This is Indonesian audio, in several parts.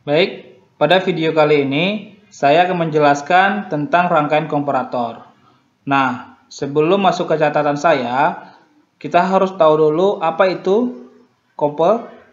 Baik, pada video kali ini saya akan menjelaskan tentang rangkaian komparator. Nah, sebelum masuk ke catatan saya, kita harus tahu dulu apa itu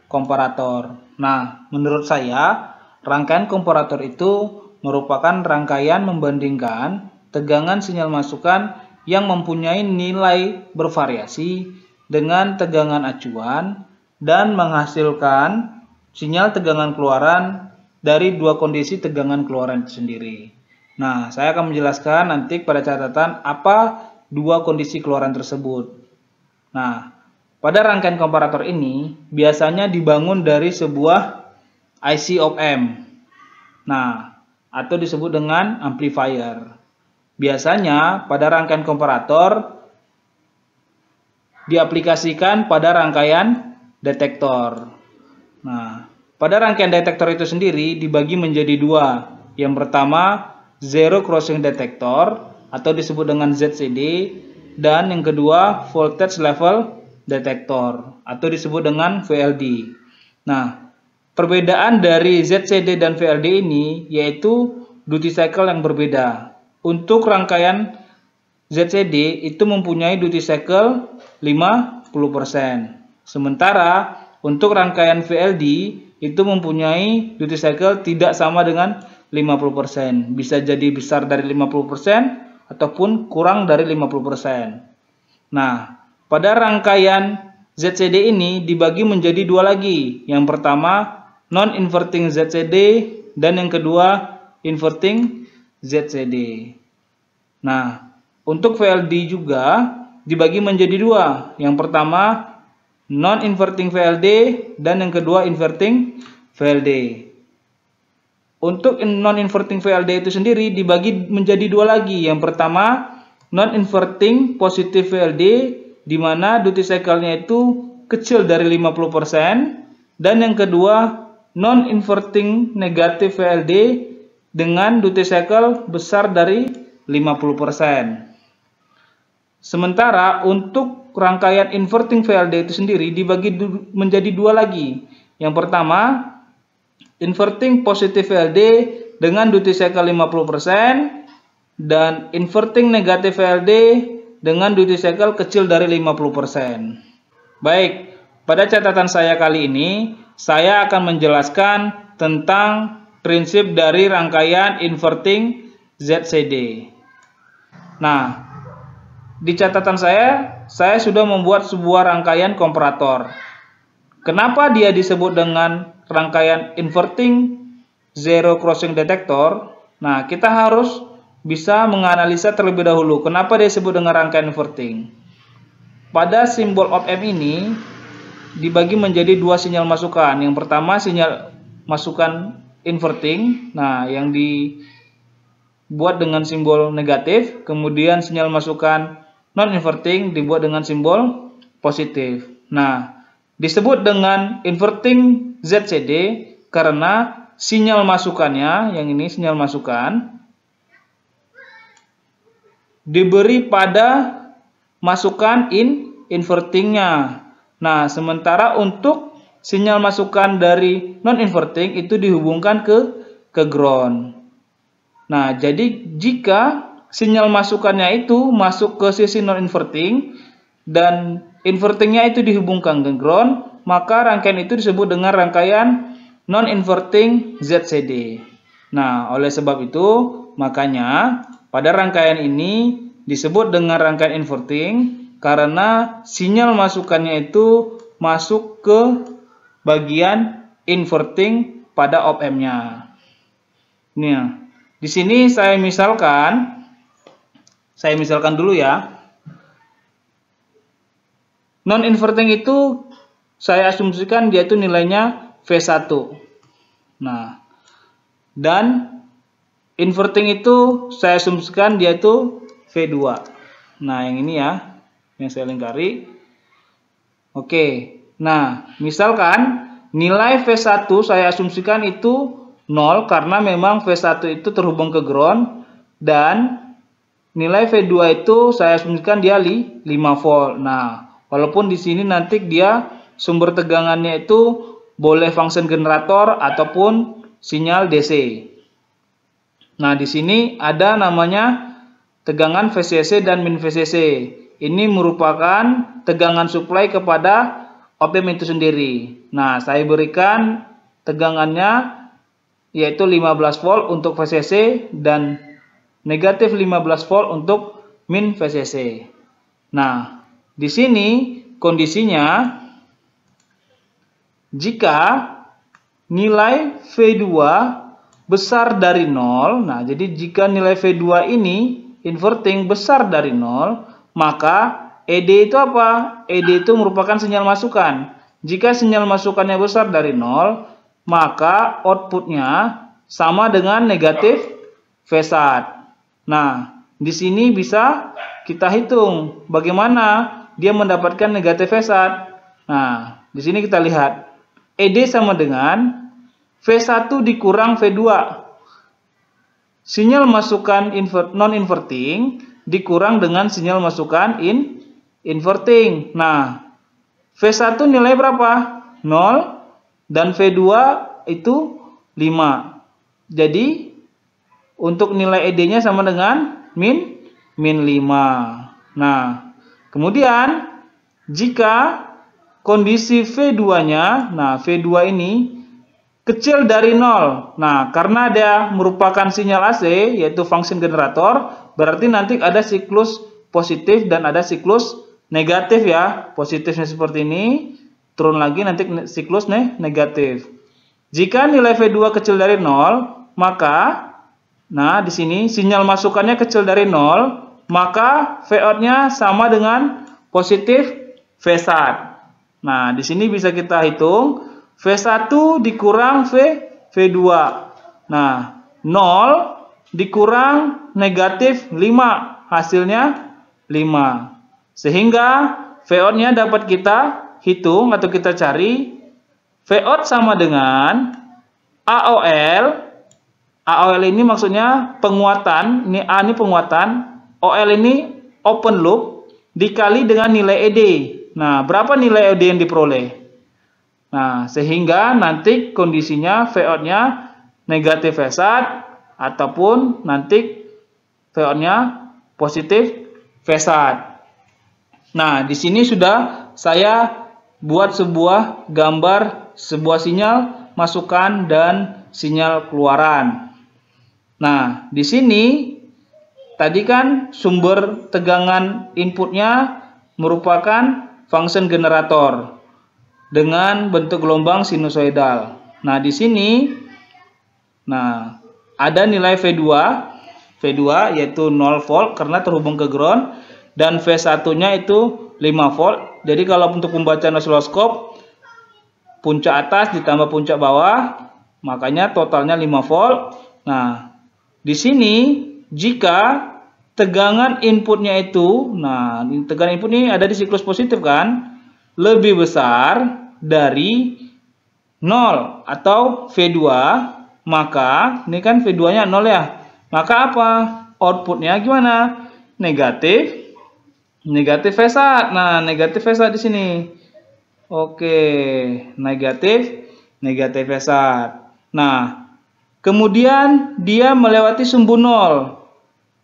komparator. Nah, menurut saya, rangkaian komparator itu merupakan rangkaian membandingkan tegangan sinyal masukan yang mempunyai nilai bervariasi dengan tegangan acuan dan menghasilkan sinyal tegangan keluaran dari dua kondisi tegangan keluaran itu sendiri. Nah, saya akan menjelaskan nanti pada catatan apa dua kondisi keluaran tersebut. Nah, pada rangkaian komparator ini biasanya dibangun dari sebuah IC op-amp. Nah, atau disebut dengan amplifier. Biasanya pada rangkaian komparator diaplikasikan pada rangkaian detektor. Nah, pada rangkaian detektor itu sendiri dibagi menjadi dua. Yang pertama, zero crossing detektor atau disebut dengan ZCD, dan yang kedua, voltage level detektor atau disebut dengan VLD. Nah, perbedaan dari ZCD dan VLD ini yaitu duty cycle yang berbeda. Untuk rangkaian ZCD itu mempunyai duty cycle 50%. Sementara untuk rangkaian VLD itu mempunyai duty cycle tidak sama dengan 50%. Bisa jadi besar dari 50% ataupun kurang dari 50%. Nah, pada rangkaian ZCD ini dibagi menjadi dua lagi. Yang pertama, non-inverting ZCD dan yang kedua, inverting ZCD. Nah, untuk VLD juga dibagi menjadi dua. Yang pertama, non-inverting VLD dan yang kedua inverting VLD. Untuk non-inverting VLD itu sendiri dibagi menjadi dua lagi. Yang pertama, non-inverting positive VLD di mana duty cycle-nya itu kecil dari 50%, dan yang kedua, non-inverting negative VLD dengan duty cycle besar dari 50%. Sementara untuk rangkaian inverting VLD itu sendiri dibagi menjadi dua lagi. Yang pertama, inverting positive VLD dengan duty cycle 50% dan inverting negative VLD dengan duty cycle kecil dari 50%. Baik, pada catatan saya kali ini saya akan menjelaskan tentang prinsip dari rangkaian inverting ZCD. Nah, di catatan saya sudah membuat sebuah rangkaian komparator. Kenapa dia disebut dengan rangkaian inverting zero crossing detector? Nah, kita harus bisa menganalisa terlebih dahulu kenapa dia disebut dengan rangkaian inverting. Pada simbol op-amp ini dibagi menjadi dua sinyal masukan. Yang pertama, sinyal masukan inverting, nah yang dibuat dengan simbol negatif. Kemudian sinyal masukan non-inverting dibuat dengan simbol positif. Nah, disebut dengan inverting ZCD karena sinyal masukannya, yang ini sinyal masukan, diberi pada masukan invertingnya. Nah, sementara untuk sinyal masukan dari non-inverting itu dihubungkan ke ground. Nah, jadi jika sinyal masukannya itu masuk ke sisi non-inverting dan invertingnya itu dihubungkan ke ground, maka rangkaian itu disebut dengan rangkaian non-inverting ZCD. Nah, oleh sebab itu, makanya pada rangkaian ini disebut dengan rangkaian inverting karena sinyal masukannya itu masuk ke bagian inverting pada op-amp-nya. Nah, di sini saya misalkan dulu ya. Non-inverting itu saya asumsikan dia itu nilainya V1. Nah, dan inverting itu saya asumsikan dia itu V2. Nah, yang ini ya, yang saya lingkari. Oke. Nah, misalkan nilai V1 saya asumsikan itu 0 karena memang V1 itu terhubung ke ground, dan nilai V2 itu saya asumsikan dia 5 volt. Nah, walaupun di sini nanti dia sumber tegangannya itu boleh function generator ataupun sinyal DC. Nah, di sini ada namanya tegangan VCC dan min VCC. Ini merupakan tegangan supply kepada op-amp itu sendiri. Nah, saya berikan tegangannya yaitu 15 volt untuk VCC dan negatif 15 volt untuk min VCC. Nah, di sini kondisinya jika nilai V2 besar dari 0, nah jadi jika nilai V2 ini inverting besar dari 0, maka ED itu apa? ED itu merupakan sinyal masukan. Jika sinyal masukannya besar dari 0, maka outputnya sama dengan negatif phasad. Nah, di sini bisa kita hitung bagaimana dia mendapatkan negatif phasad. Nah, di sini kita lihat ED sama dengan V1 dikurang V2. Sinyal masukan non-inverting dikurang dengan sinyal masukan inverting. Nah, V1 nilai berapa? 0 dan V2 itu 5. Jadi untuk nilai ED-nya sama dengan min 5. Nah, kemudian jika kondisi V2-nya, nah V2 ini kecil dari 0. Nah, karena dia merupakan sinyal AC, yaitu function generator, berarti nanti ada siklus positif dan ada siklus negatif ya. Positifnya seperti ini, turun lagi nanti siklus negatif. Jika nilai V2 kecil dari 0, maka nah di sini sinyal masukannya kecil dari 0, maka V-out-nya sama dengan positif phasad. Nah, di sini bisa kita hitung V1 dikurang V2. Nah, 0 dikurang negatif 5, hasilnya 5. Sehingga V-out-nya dapat kita hitung atau kita cari. V-out sama dengan AOL. AOL ini maksudnya penguatan, ini A ini penguatan, OL ini open loop, dikali dengan nilai ED. Nah, berapa nilai ED yang diperoleh? Nah, sehingga nanti kondisinya V-out-nya negatif phasad ataupun nanti V-out-nya positif phasad. Nah, di sini sudah saya buat sebuah gambar sebuah sinyal masukan dan sinyal keluaran. Nah, di sini tadi kan sumber tegangan inputnya merupakan function generator dengan bentuk gelombang sinusoidal. Nah, di sini ada nilai V2 yaitu 0 volt karena terhubung ke ground dan V1-nya itu 5 volt. Jadi kalau untuk pembacaan osiloskop puncak atas ditambah puncak bawah, makanya totalnya 5 volt. Nah, di sini jika tegangan inputnya itu, nah tegangan input ini ada di siklus positif kan, lebih besar dari 0 atau V2, maka ini kan V2-nya 0 ya. Maka apa? Outputnya gimana? Negatif phasad. Nah, negatif phasad di sini. Oke, negatif phasad. Nah, kemudian dia melewati sumbu 0.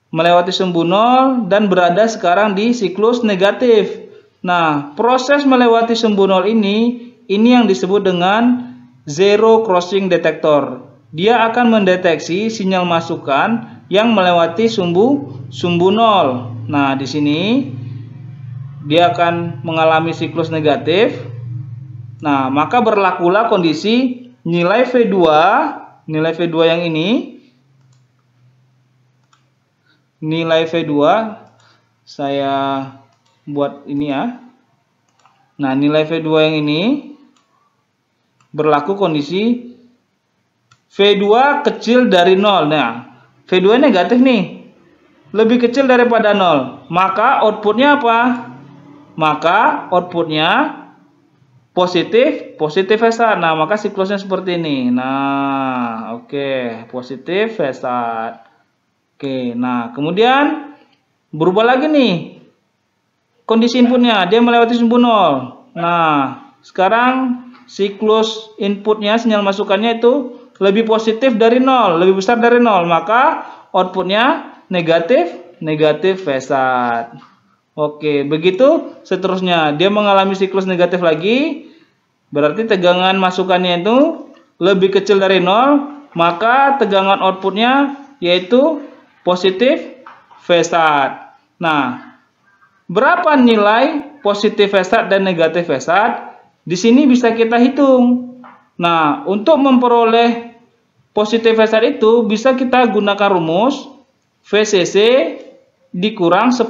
Melewati sumbu 0 dan berada sekarang di siklus negatif. Nah, proses melewati sumbu 0 ini yang disebut dengan zero crossing detector. Dia akan mendeteksi sinyal masukan yang melewati sumbu 0. Nah, di sini dia akan mengalami siklus negatif. Nah, maka berlakulah kondisi nilai V2 yang ini. Nilai V2 saya buat ini ya. Nah, nilai V2 yang ini berlaku kondisi V2 kecil dari 0. Nah, V2 negatif nih. Lebih kecil daripada 0. Maka outputnya apa? Maka outputnya positif phasad. Nah, maka siklusnya seperti ini. Nah, oke, positif phasad. Oke, nah kemudian berubah lagi nih kondisi inputnya, dia melewati sumbu 0. Nah, sekarang siklus inputnya, sinyal masukannya itu lebih positif dari 0, lebih besar dari 0, maka outputnya negatif phase. Oke, begitu seterusnya. Dia mengalami siklus negatif lagi, berarti tegangan masukannya itu lebih kecil dari 0, maka tegangan outputnya yaitu positif phase. Nah, berapa nilai positif phase dan negatif phase? Di sini bisa kita hitung. Nah, untuk memperoleh positif phase itu bisa kita gunakan rumus VCC dikurang 10%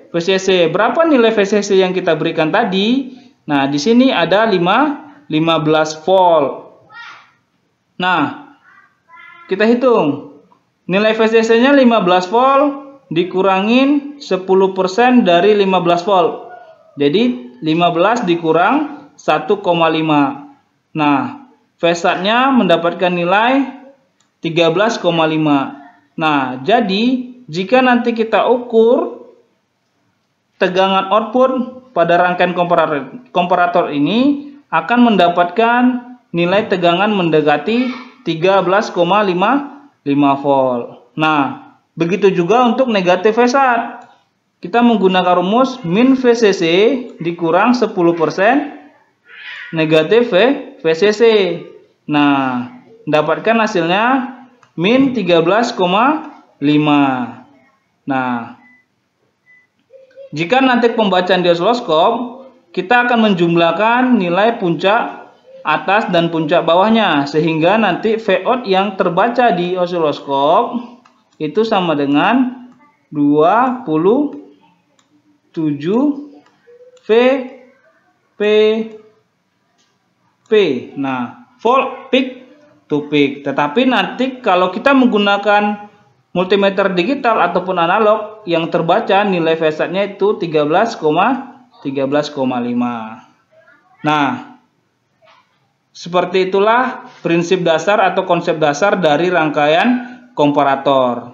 VCC. Berapa nilai VCC yang kita berikan tadi? Nah, di sini ada 15 volt. Nah, kita hitung. Nilai VCC-nya 15 volt dikurangin 10% dari 15 volt. Jadi 15 dikurang 1,5. Nah, phase-nya mendapatkan nilai 13,5. Nah, jadi jika nanti kita ukur tegangan output pada rangkaian komparator ini akan mendapatkan nilai tegangan mendekati 13,5 volt. Nah, begitu juga untuk negatif phase. Kita menggunakan rumus min VCC dikurang 10% negatif VCC. Nah, dapatkan hasilnya min 13,5. Nah, jika nanti pembacaan di osiloskop, kita akan menjumlahkan nilai puncak atas dan puncak bawahnya, sehingga nanti Vout yang terbaca di osiloskop itu sama dengan 27 VPP. Nah, volt peak to peak. Tetapi nanti kalau kita menggunakan multimeter digital ataupun analog, yang terbaca nilai phase-nya itu 13,5. Nah, seperti itulah prinsip dasar atau konsep dasar dari rangkaian komparator.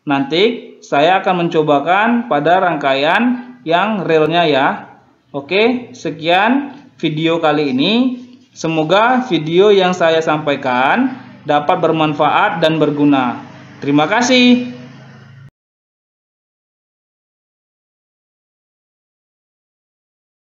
Nanti saya akan mencobakan pada rangkaian yang realnya ya. Oke, sekian video kali ini. Semoga video yang saya sampaikan dapat bermanfaat dan berguna. Terima kasih.